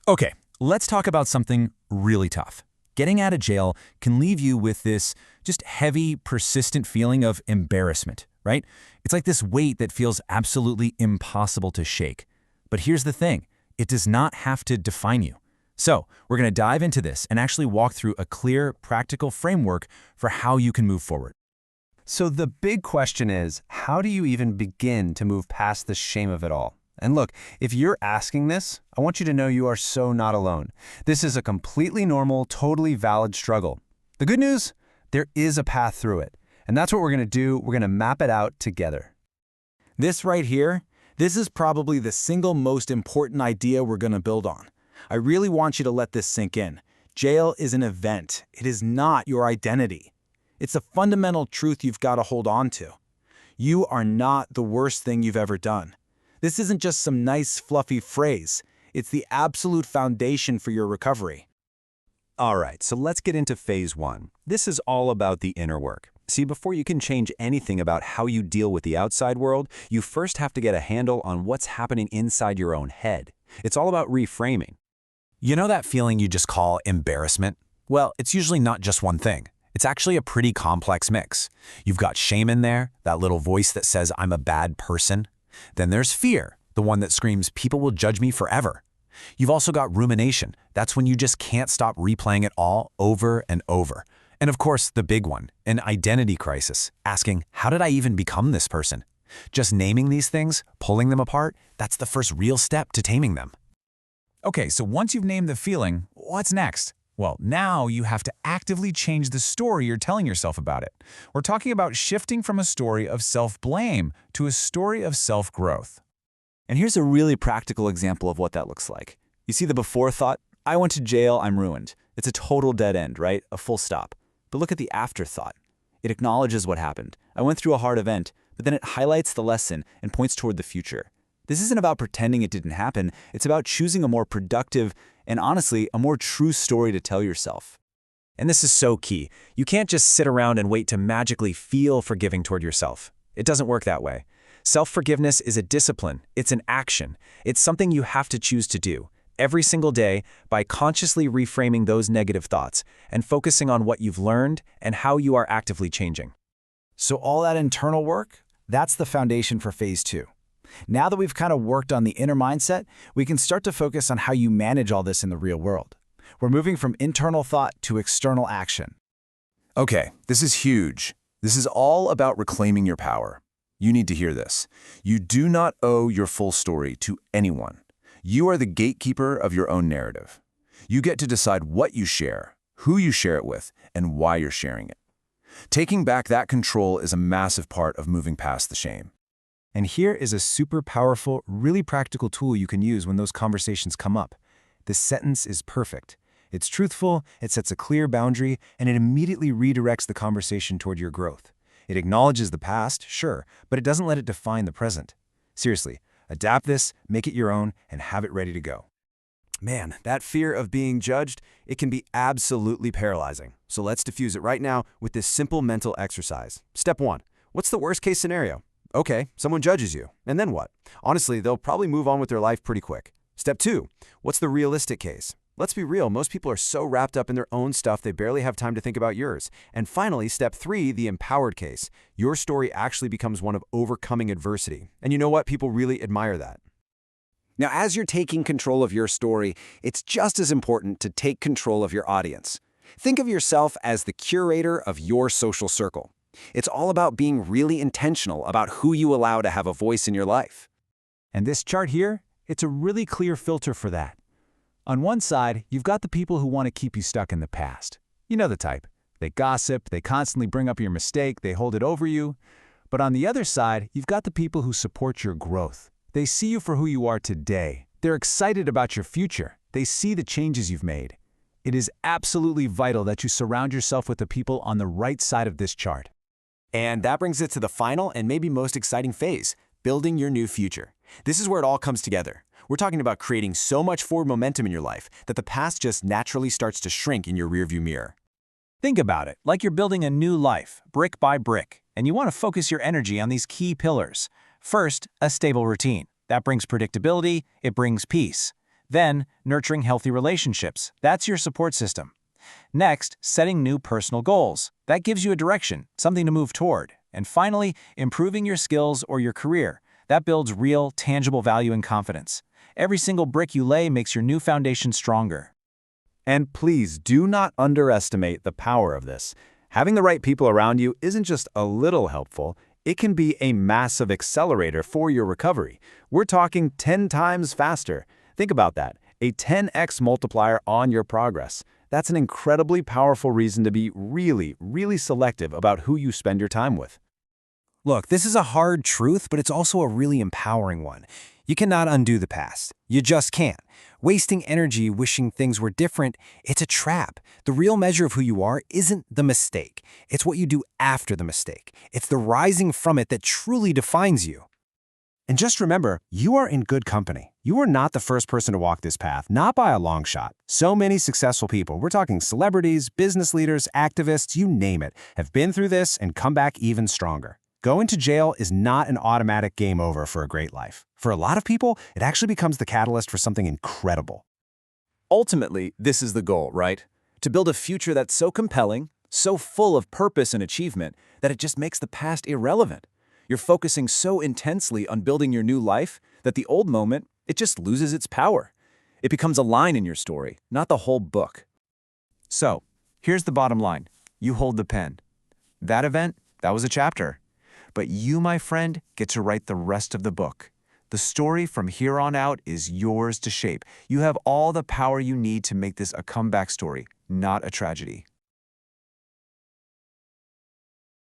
Okay, let's talk about something really tough. Getting out of jail can leave you with this just heavy, persistent feeling of embarrassment, right? It's like this weight that feels absolutely impossible to shake. But here's the thing, it does not have to define you. So, we're going to dive into this and actually walk through a clear, practical framework for how you can move forward. So the big question is, how do you even begin to move past the shame of it all? And look, if you're asking this, I want you to know you are so not alone. This is a completely normal, totally valid struggle. The good news? There is a path through it. And that's what we're going to do. We're going to map it out together. This right here, this is probably the single most important idea we're going to build on. I really want you to let this sink in. Jail is an event. It is not your identity. It's a fundamental truth you've got to hold on to. You are not the worst thing you've ever done. This isn't just some nice, fluffy phrase. It's the absolute foundation for your recovery. All right, so let's get into phase one. This is all about the inner work. See, before you can change anything about how you deal with the outside world, you first have to get a handle on what's happening inside your own head. It's all about reframing. You know that feeling you just call embarrassment? Well, it's usually not just one thing. It's actually a pretty complex mix. You've got shame in there, that little voice that says I'm a bad person. Then there's fear, the one that screams people will judge me forever. You've also got rumination. That's when you just can't stop replaying it all over and over. And of course, the big one, an identity crisis, asking, how did I even become this person? Just naming these things, pulling them apart, that's the first real step to taming them. Okay, so once you've named the feeling, what's next? Well, now you have to actively change the story you're telling yourself about it. We're talking about shifting from a story of self-blame to a story of self-growth. And here's a really practical example of what that looks like. You see the before thought, I went to jail, I'm ruined. It's a total dead end, right? A full stop. But look at the afterthought. It acknowledges what happened. I went through a hard event, but then it highlights the lesson and points toward the future. This isn't about pretending it didn't happen. It's about choosing a more productive and honestly, a more true story to tell yourself. And this is so key. You can't just sit around and wait to magically feel forgiving toward yourself. It doesn't work that way. Self-forgiveness is a discipline. It's an action. It's something you have to choose to do every single day by consciously reframing those negative thoughts and focusing on what you've learned and how you are actively changing. So all that internal work, that's the foundation for phase two. Now that we've kind of worked on the inner mindset, we can start to focus on how you manage all this in the real world. We're moving from internal thought to external action. Okay, this is huge. This is all about reclaiming your power. You need to hear this. You do not owe your full story to anyone. You are the gatekeeper of your own narrative. You get to decide what you share, who you share it with, and why you're sharing it. Taking back that control is a massive part of moving past the shame. And here is a super powerful, really practical tool you can use when those conversations come up. This sentence is perfect. It's truthful, it sets a clear boundary, and it immediately redirects the conversation toward your growth. It acknowledges the past, sure, but it doesn't let it define the present. Seriously, adapt this, make it your own, and have it ready to go. Man, that fear of being judged, it can be absolutely paralyzing. So let's diffuse it right now with this simple mental exercise. Step 1. What's the worst case scenario? Okay, someone judges you. And then what? Honestly, they'll probably move on with their life pretty quick. Step 2. What's the realistic case? Let's be real, most people are so wrapped up in their own stuff they barely have time to think about yours. And finally, step 3, the empowered case. Your story actually becomes one of overcoming adversity. And you know what? People really admire that. Now, as you're taking control of your story, it's just as important to take control of your audience. Think of yourself as the curator of your social circle. It's all about being really intentional about who you allow to have a voice in your life. And this chart here, it's a really clear filter for that. On one side, you've got the people who want to keep you stuck in the past. You know the type. They gossip, they constantly bring up your mistake, they hold it over you. But on the other side, you've got the people who support your growth. They see you for who you are today. They're excited about your future. They see the changes you've made. It is absolutely vital that you surround yourself with the people on the right side of this chart. And that brings it to the final and maybe most exciting phase, building your new future. This is where it all comes together. We're talking about creating so much forward momentum in your life that the past just naturally starts to shrink in your rearview mirror. Think about it like you're building a new life, brick by brick, and you want to focus your energy on these key pillars. First, a stable routine. That brings predictability, it brings peace. Then, nurturing healthy relationships. That's your support system. Next, setting new personal goals. That gives you a direction, something to move toward. And finally, improving your skills or your career. That builds real, tangible value and confidence. Every single brick you lay makes your new foundation stronger. And please do not underestimate the power of this. Having the right people around you isn't just a little helpful, it can be a massive accelerator for your recovery. We're talking 10 times faster. Think about that, a 10x multiplier on your progress. That's an incredibly powerful reason to be really selective about who you spend your time with. Look, this is a hard truth, but it's also a really empowering one. You cannot undo the past. You just can't. Wasting energy wishing things were different, it's a trap. The real measure of who you are isn't the mistake. It's what you do after the mistake. It's the rising from it that truly defines you. And just remember, you are in good company. You are not the first person to walk this path, not by a long shot. So many successful people, we're talking celebrities, business leaders, activists, you name it, have been through this and come back even stronger. Going to jail is not an automatic game over for a great life. For a lot of people, it actually becomes the catalyst for something incredible. Ultimately, this is the goal, right? To build a future that's so compelling, so full of purpose and achievement, that it just makes the past irrelevant. You're focusing so intensely on building your new life that the old moment, it just loses its power. It becomes a line in your story, not the whole book. So, here's the bottom line. You hold the pen. That event, that was a chapter. But you, my friend, get to write the rest of the book. The story from here on out is yours to shape. You have all the power you need to make this a comeback story, not a tragedy.